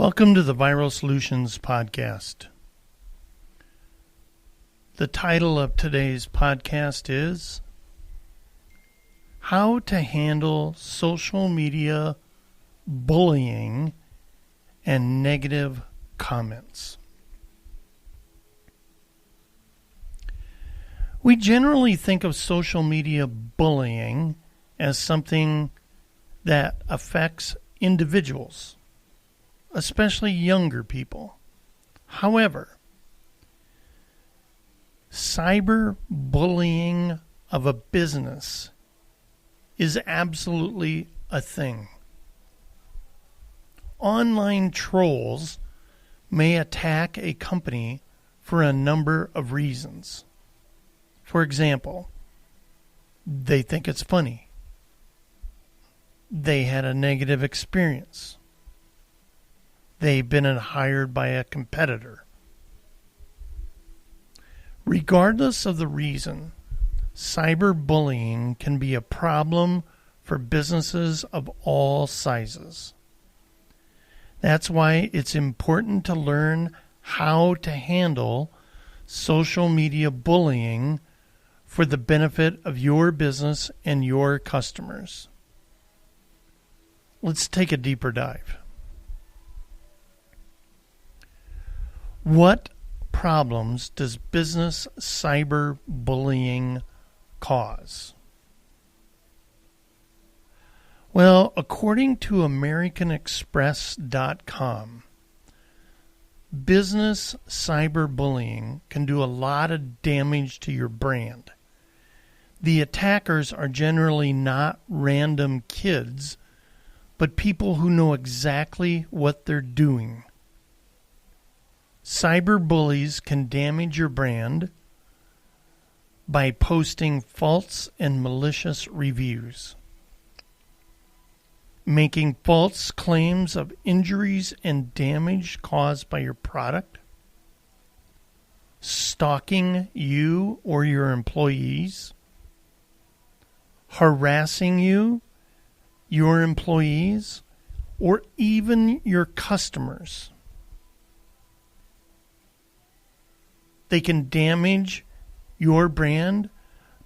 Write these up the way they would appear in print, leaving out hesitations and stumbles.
Welcome to the Viral Solutions Podcast. The title of today's podcast is How to Handle Social Media Bullying and Negative Comments. We generally think of social media bullying as something that affects individuals, especially younger people. However, cyberbullying of a business is absolutely a thing. Online trolls may attack a company for a number of reasons. For example, they think it's funny. They had a negative experience. They've been hired by a competitor. Regardless of the reason, cyberbullying can be a problem for businesses of all sizes. That's why it's important to learn how to handle social media bullying for the benefit of your business and your customers. Let's take a deeper dive. What problems does business cyberbullying cause? Well, according to AmericanExpress.com, business cyberbullying can do a lot of damage to your brand. The attackers are generally not random kids, but people who know exactly what they're doing. Cyberbullies can damage your brand by posting false and malicious reviews, making false claims of injuries and damage caused by your product, stalking you or your employees, harassing you, your employees, or even your customers. They can damage your brand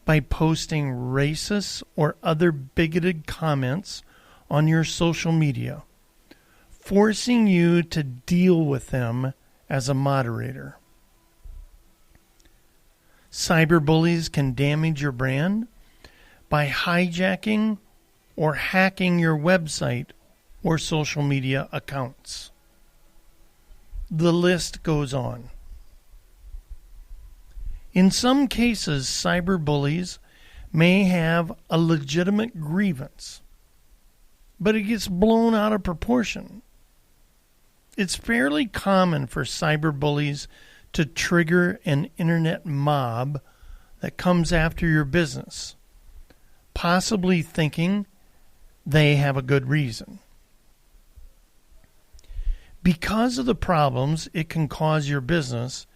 by posting racist or other bigoted comments on your social media, forcing you to deal with them as a moderator. Cyberbullies can damage your brand by hijacking or hacking your website or social media accounts. The list goes on. In some cases, cyberbullies may have a legitimate grievance, but it gets blown out of proportion. It's fairly common for cyberbullies to trigger an internet mob that comes after your business, possibly thinking they have a good reason. Because of the problems it can cause your business,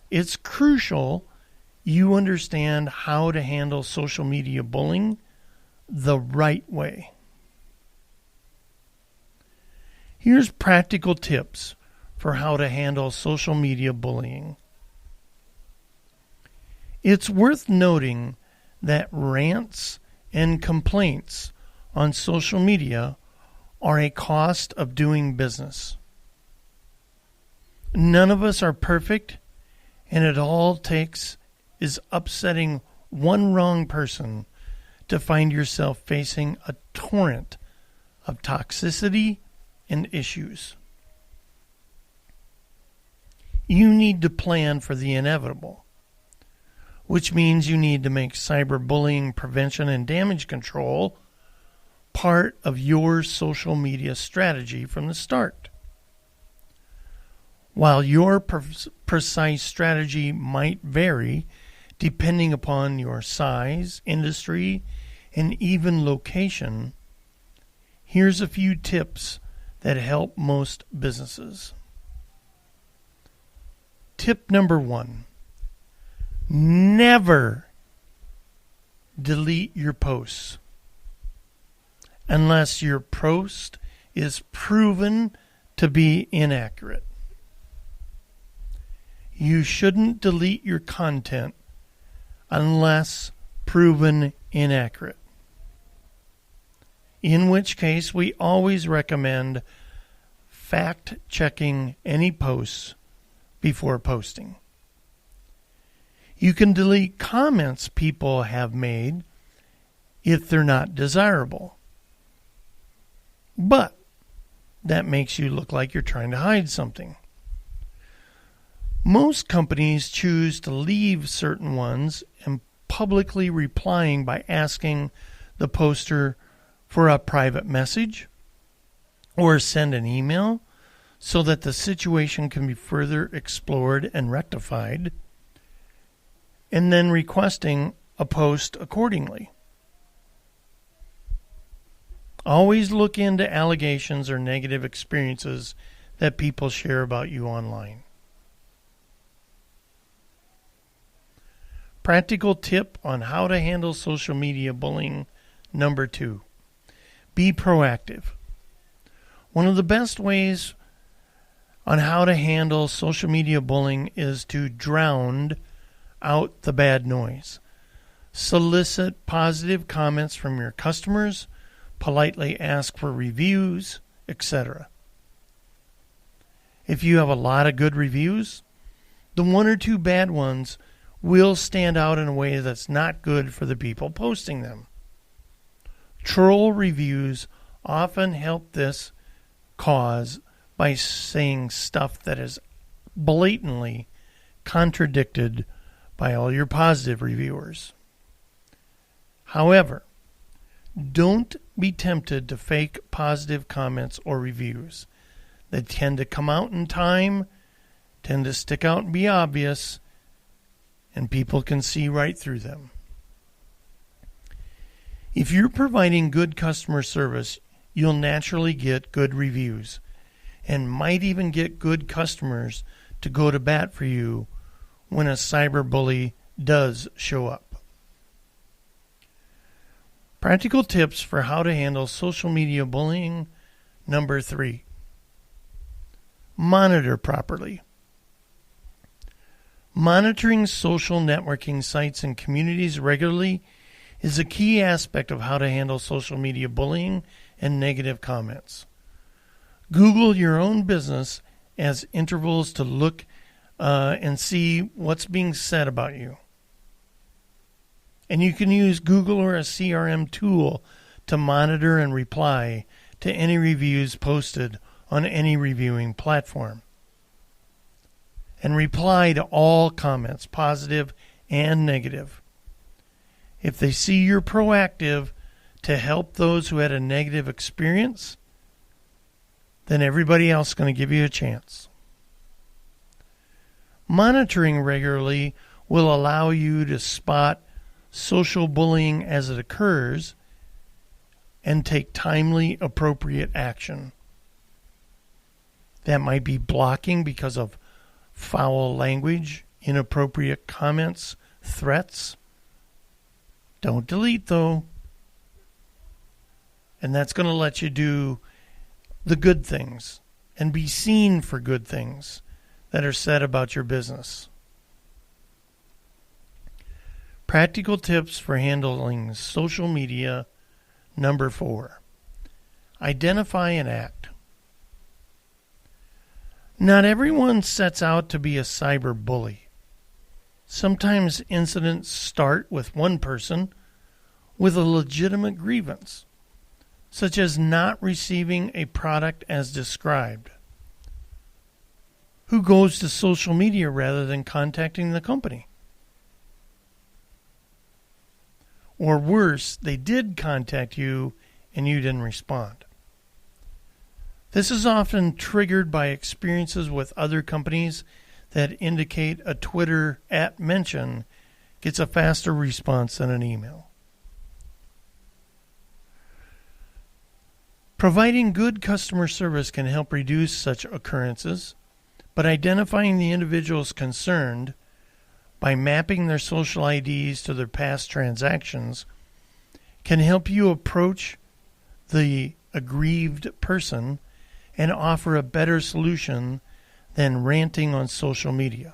it's crucial you understand how to handle social media bullying the right way. Here's practical tips for how to handle social media bullying. It's worth noting that rants and complaints on social media are a cost of doing business. None of us are perfect, and it all takes is upsetting one wrong person to find yourself facing a torrent of toxicity and issues. You need to plan for the inevitable, which means you need to make cyberbullying prevention and damage control part of your social media strategy from the start. While your precise strategy might vary depending upon your size, industry, and even location, here's a few tips that help most businesses. Tip number 1, never delete your posts unless your post is proven to be inaccurate. You shouldn't delete your content unless proven inaccurate, in which case we always recommend fact-checking any posts before posting. You can delete comments people have made if they're not desirable, but that makes you look like you're trying to hide something. Most companies choose to leave certain ones and publicly replying by asking the poster for a private message or send an email so that the situation can be further explored and rectified, and then requesting a post accordingly. Always look into allegations or negative experiences that people share about you online. Practical tip on how to handle social media bullying number 2. Be proactive. One of the best ways on how to handle social media bullying is to drown out the bad noise. Solicit positive comments from your customers, politely ask for reviews, etc. If you have a lot of good reviews, the 1 or 2 bad ones will stand out in a way that's not good for the people posting them. Troll reviews often help this cause by saying stuff that is blatantly contradicted by all your positive reviewers. However, don't be tempted to fake positive comments or reviews. They tend to come out in time, tend to stick out and be obvious, and people can see right through them. If you're providing good customer service, you'll naturally get good reviews and might even get good customers to go to bat for you when a cyberbully does show up. Practical tips for how to handle social media bullying number 3. Monitor properly. Monitoring social networking sites and communities regularly is a key aspect of how to handle social media bullying and negative comments. Google your own business as intervals to look and see what's being said about you. And you can use Google or a CRM tool to monitor and reply to any reviews posted on any reviewing platform. And reply to all comments, positive and negative. If they see you're proactive to help those who had a negative experience, then everybody else is going to give you a chance. Monitoring regularly will allow you to spot social bullying as it occurs and take timely, appropriate action. That might be blocking because of foul language, inappropriate comments, threats. Don't delete, though. And that's going to let you do the good things and be seen for good things that are said about your business. Practical tips for handling social media number 4. Identify and act. Not everyone sets out to be a cyberbully. Sometimes incidents start with one person with a legitimate grievance, such as not receiving a product as described, who goes to social media rather than contacting the company. Or worse, they did contact you and you didn't respond. This is often triggered by experiences with other companies that indicate a Twitter @mention gets a faster response than an email. Providing good customer service can help reduce such occurrences, but identifying the individuals concerned by mapping their social IDs to their past transactions can help you approach the aggrieved person and offer a better solution than ranting on social media.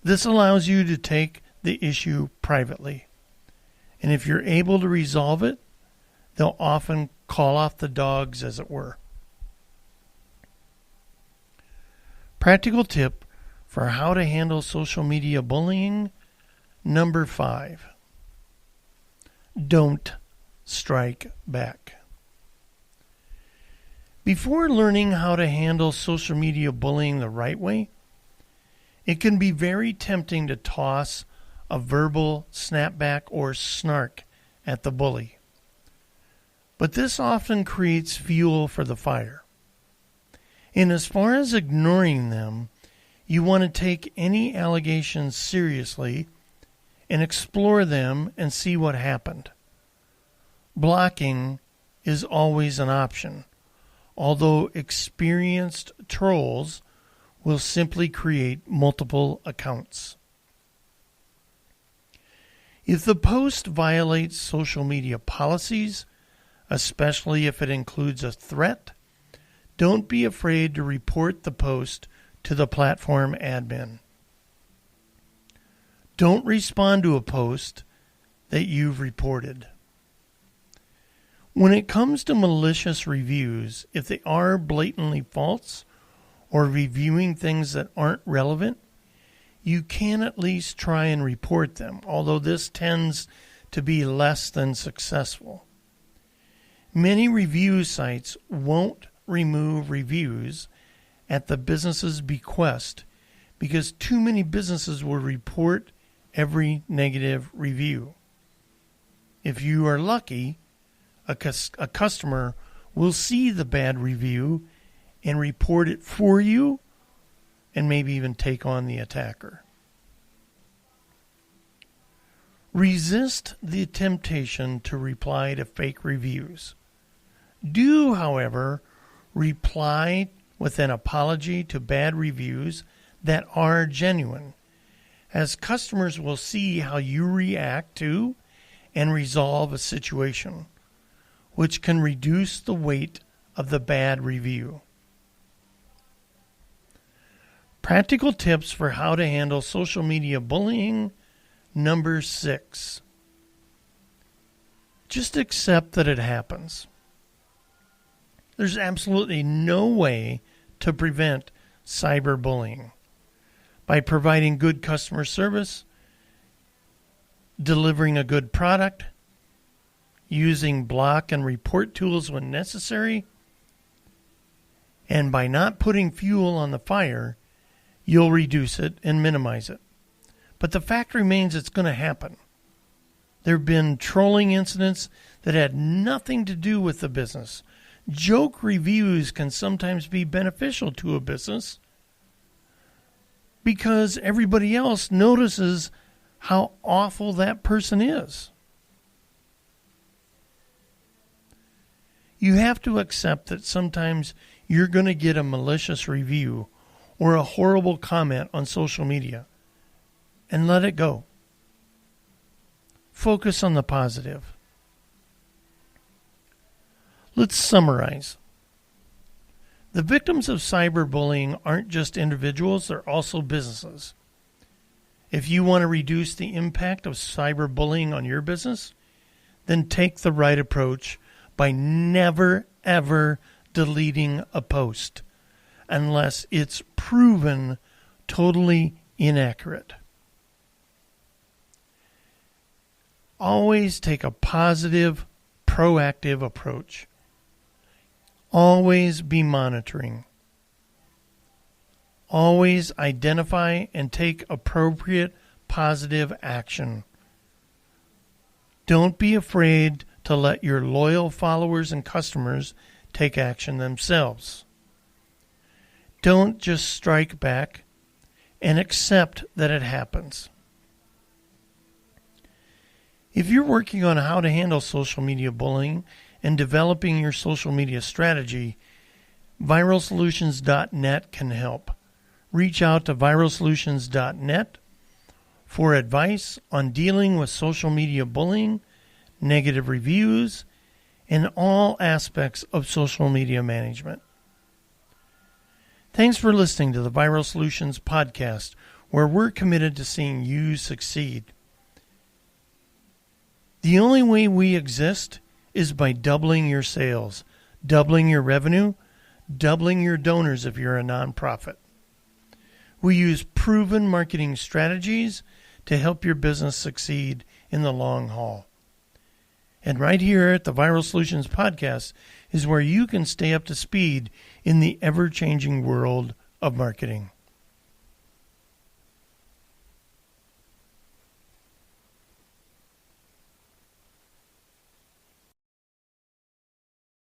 This allows you to take the issue privately, and if you're able to resolve it, they'll often call off the dogs, as it were. Practical tip for how to handle social media bullying, number 5. Don't strike back. Before learning how to handle social media bullying the right way, it can be very tempting to toss a verbal snapback or snark at the bully. But this often creates fuel for the fire. And as far as ignoring them, you want to take any allegations seriously and explore them and see what happened. Blocking is always an option, although experienced trolls will simply create multiple accounts. If the post violates social media policies, especially if it includes a threat, don't be afraid to report the post to the platform admin. Don't respond to a post that you've reported. When it comes to malicious reviews, if they are blatantly false or reviewing things that aren't relevant, you can at least try and report them, although this tends to be less than successful. Many review sites won't remove reviews at the business's bequest because too many businesses will report every negative review. If you are lucky, a customer will see the bad review and report it for you and maybe even take on the attacker. Resist the temptation to reply to fake reviews. Do, however, reply with an apology to bad reviews that are genuine, as customers will see how you react to and resolve a situation, which can reduce the weight of the bad review. Practical tips for how to handle social media bullying, number 6. Just accept that it happens. There's absolutely no way to prevent cyberbullying. By providing good customer service, delivering a good product, using block and report tools when necessary, and by not putting fuel on the fire, you'll reduce it and minimize it. But the fact remains it's going to happen. There have been trolling incidents that had nothing to do with the business. Joke reviews can sometimes be beneficial to a business because everybody else notices how awful that person is. You have to accept that sometimes you're going to get a malicious review or a horrible comment on social media and let it go. Focus on the positive. Let's summarize. The victims of cyberbullying aren't just individuals, they're also businesses. If you want to reduce the impact of cyberbullying on your business, then take the right approach by never, ever deleting a post unless it's proven totally inaccurate. Always take a positive, proactive approach. Always be monitoring. Always identify and take appropriate positive action. Don't be afraid to let your loyal followers and customers take action themselves. Don't just strike back and accept that it happens. If you're working on how to handle social media bullying and developing your social media strategy, viralsolutions.net can help. Reach out to viralsolutions.net for advice on dealing with social media bullying, negative reviews, in all aspects of social media management. Thanks for listening to the Viral Solutions podcast, where we're committed to seeing you succeed. The only way we exist is by doubling your sales, doubling your revenue, doubling your donors if you're a nonprofit. We use proven marketing strategies to help your business succeed in the long haul. And right here at the Viral Solutions podcast is where you can stay up to speed in the ever-changing world of marketing.